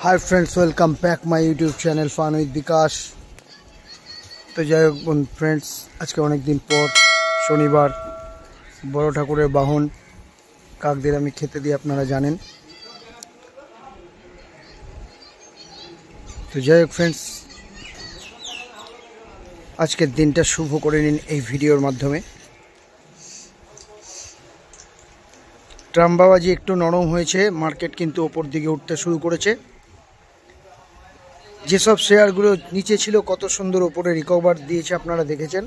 Hi friends, welcome back my YouTube channel फान with विकास। तो যাই হোক फ्रेंड्स, আজকে অনেক দিন পর শনিবার বড় ঠাকুরের বাহন কাকদের আমি খেতে দিই, আপনারা জানেন। তো যাই হোক फ्रेंड्स, আজকের দিনটা শুভ করে নিন এই ভিডিওর মাধ্যমে। ট্রাম্বাবাজি একটু নরম হয়েছে, মার্কেট কিন্তু ওপর দিকে উঠতে শুরু করেছে। যেসব শেয়ারগুলো নিচে ছিল কত সুন্দর ওপরে রিকভার দিয়েছে আপনারা দেখেছেন,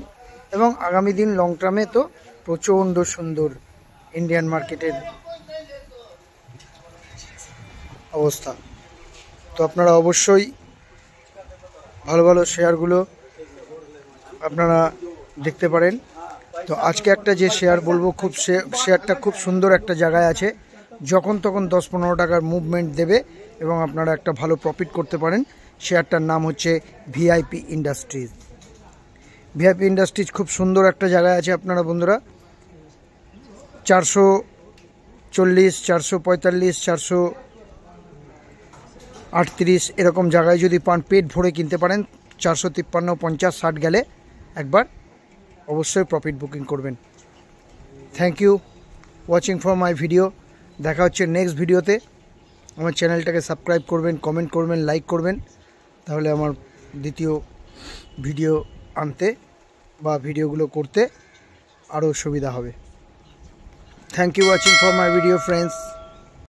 এবং আগামী দিন লং টার্মে তো প্রচণ্ড সুন্দর ইন্ডিয়ান মার্কেটের অবস্থা। তো আপনারা অবশ্যই ভালো ভালো শেয়ারগুলো আপনারা দেখতে পারেন। তো আজকে একটা যে শেয়ার বলবো, শেয়ারটা খুব সুন্দর একটা জায়গায় আছে, যখন তখন 10-15 টাকার মুভমেন্ট দেবে এবং আপনারা একটা ভালো প্রফিট করতে পারেন। শেয়ারটার নাম হচ্ছে ভিআইপি ইন্ডাস্ট্রিজ। ভিআইপি ইন্ডাস্ট্রিজ খুব সুন্দর একটা জায়গায় আছে আপনারা বন্ধুরা। 440, 445, 438 এরকম জায়গায় যদি পান, পেট ভরে কিনতে পারেন। 453, 50, 60 গেলে একবার অবশ্যই প্রফিট বুকিং করবেন। Thank you watching for my video. দেখা হচ্ছে নেক্সট ভিডিওতে। আমার চ্যানেলটাকে সাবস্ক্রাইব করবেন, কমেন্ট করবেন, লাইক করবেন, তাহলে আমার দ্বিতীয় ভিডিও আনতে বা ভিডিওগুলো করতে আরও সুবিধা হবে। Thank you watching for my video friends.